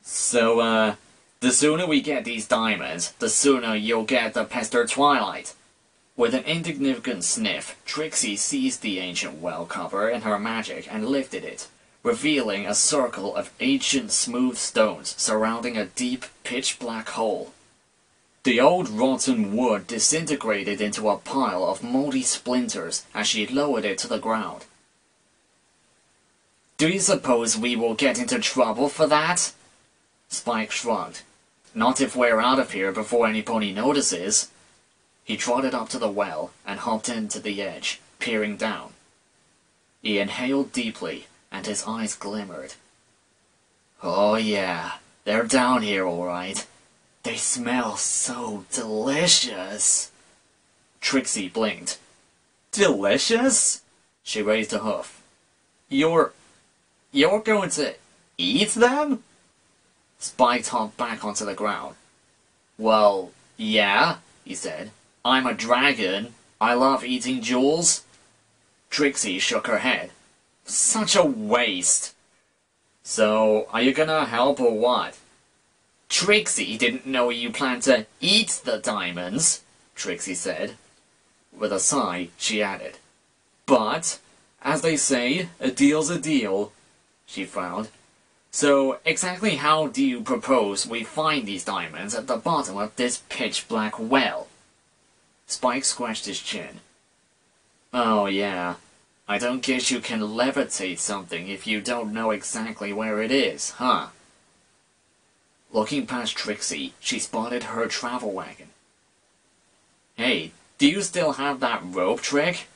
So, the sooner we get these diamonds, the sooner you'll get the pester Twilight. With an insignificant sniff, Trixie seized the ancient well cover in her magic and lifted it, revealing a circle of ancient smooth stones surrounding a deep, pitch-black hole. The old rotten wood disintegrated into a pile of moldy splinters as she lowered it to the ground. "Do you suppose we will get into trouble for that?" Spike shrugged. "Not if we're out of here before anybody notices." He trotted up to the well and hopped in to the edge, peering down. He inhaled deeply, and his eyes glimmered. "Oh yeah, they're down here all right. They smell so delicious." Trixie blinked. "Delicious?" She raised a hoof. You're going to eat them?" Spike hopped back onto the ground. "Well, yeah," he said. "I'm a dragon. I love eating jewels." Trixie shook her head. "Such a waste." "So, are you gonna help or what?" "Trixie didn't know you planned to eat the diamonds," Trixie said. With a sigh, she added, "But, as they say, a deal's a deal." She frowned. "So, exactly how do you propose we find these diamonds at the bottom of this pitch-black well?" Spike scratched his chin. "Oh yeah, I don't guess you can levitate something if you don't know exactly where it is, huh?" Looking past Trixie, she spotted her travel wagon. "Hey, do you still have that rope trick?"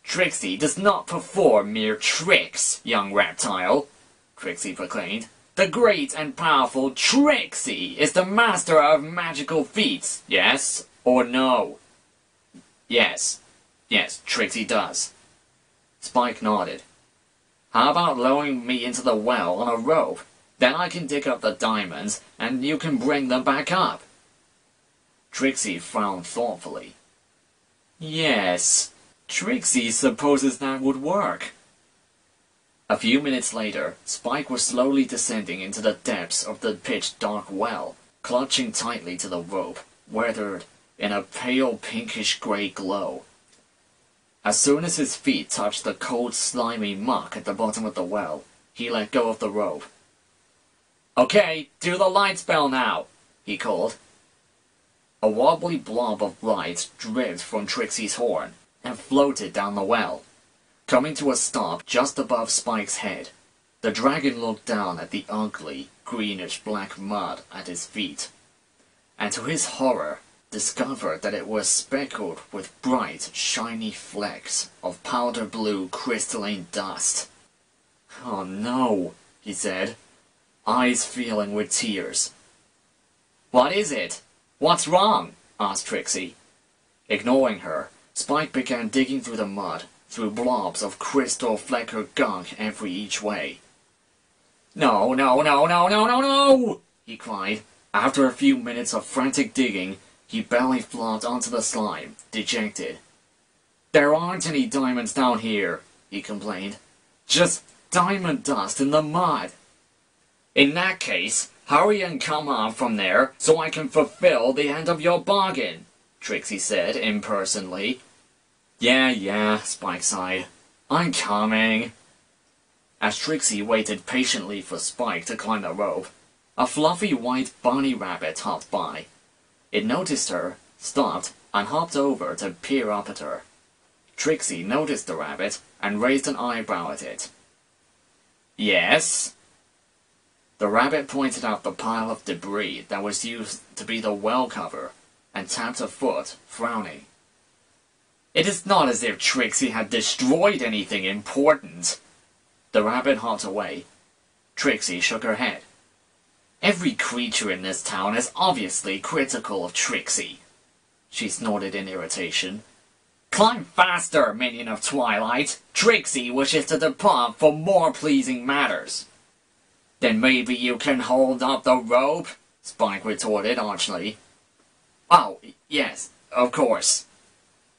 "Trixie does not perform mere tricks, young reptile," Trixie proclaimed. "The great and powerful Trixie is the master of magical feats, yes or no?" Yes, Trixie does." Spike nodded. "How about lowering me into the well on a rope? Then I can dig up the diamonds, and you can bring them back up." Trixie frowned thoughtfully. "Yes, Trixie supposes that would work." A few minutes later, Spike was slowly descending into the depths of the pitch-dark well, clutching tightly to the rope, weathered in a pale pinkish-grey glow. As soon as his feet touched the cold, slimy muck at the bottom of the well, he let go of the rope. "Okay, do the light spell now," he called. A wobbly blob of light dripped from Trixie's horn and floated down the well, coming to a stop just above Spike's head. The dragon looked down at the ugly, greenish-black mud at his feet, and to his horror, discovered that it was speckled with bright, shiny flecks of powder-blue crystalline dust. "Oh no," he said, eyes filling with tears. "What is it? What's wrong?" asked Trixie. Ignoring her, Spike began digging through the mud, through blobs of crystal-fleckered gunk every each way. "No, no, no, no, no, no, no!" he cried. After a few minutes of frantic digging, he belly flopped onto the slime, dejected. "There aren't any diamonds down here," he complained. "Just diamond dust in the mud." "In that case, hurry and come up from there so I can fulfill the end of your bargain," Trixie said impersonally. Yeah, Spike sighed. "I'm coming." As Trixie waited patiently for Spike to climb the rope, a fluffy white bunny rabbit hopped by. It noticed her, stopped, and hopped over to peer up at her. Trixie noticed the rabbit and raised an eyebrow at it. "Yes?" The rabbit pointed out the pile of debris that was used to be the well cover, and tapped a foot, frowning. "It is not as if Trixie had destroyed anything important." The rabbit hopped away. Trixie shook her head. "Every creature in this town is obviously critical of Trixie." She snorted in irritation. "Climb faster, minion of Twilight! Trixie wishes to depart for more pleasing matters." "Then maybe you can hold up the rope?" Spike retorted archly. "Oh, yes, of course."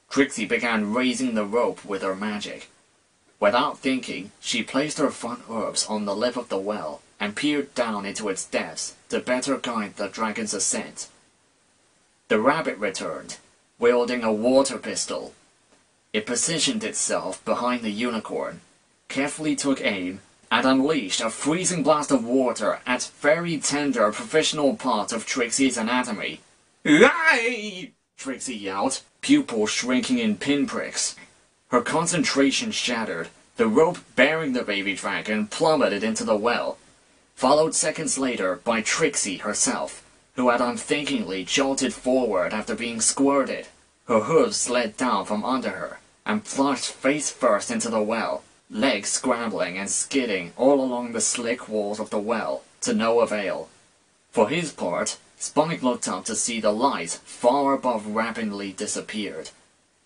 Trixie began raising the rope with her magic. Without thinking, she placed her front hooves on the lip of the well and peered down into its depths to better guide the dragon's ascent. The rabbit returned, wielding a water pistol. It positioned itself behind the unicorn, carefully took aim, and unleashed a freezing blast of water at very tender professional parts of Trixie's anatomy. "Aye!" Trixie yelled, pupils shrinking in pinpricks. Her concentration shattered. The rope bearing the baby dragon plummeted into the well, followed seconds later by Trixie herself, who had unthinkingly jolted forward after being squirted. Her hooves slid down from under her and plunged face first into the well, legs scrambling and skidding all along the slick walls of the well, to no avail. For his part, Spike looked up to see the light far above rapidly disappeared,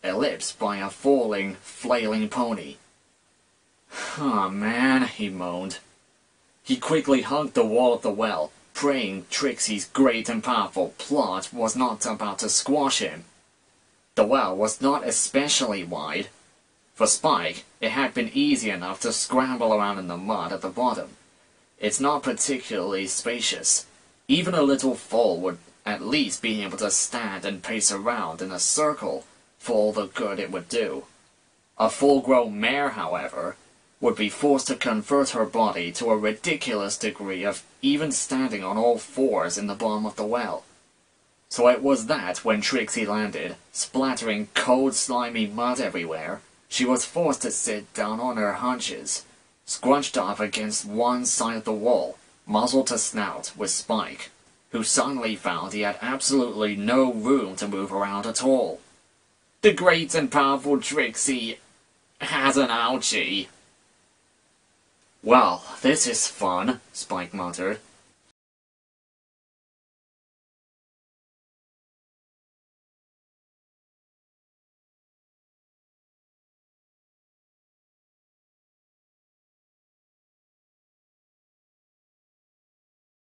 eclipsed by a falling, flailing pony. "Ah, man," he moaned. He quickly hugged the wall of the well, praying Trixie's great and powerful plot was not about to squash him. The well was not especially wide. For Spike, it had been easy enough to scramble around in the mud at the bottom. It's not particularly spacious. Even a little foal would at least be able to stand and pace around in a circle for all the good it would do. A full-grown mare, however, would be forced to convert her body to a ridiculous degree of even standing on all fours in the bottom of the well. So it was that when Trixie landed, splattering cold slimy mud everywhere, she was forced to sit down on her haunches, scrunched up against one side of the wall, muzzle to snout, with Spike, who suddenly found he had absolutely no room to move around at all. "The great and powerful Trixie has an ouchie." "Well, this is fun," Spike muttered.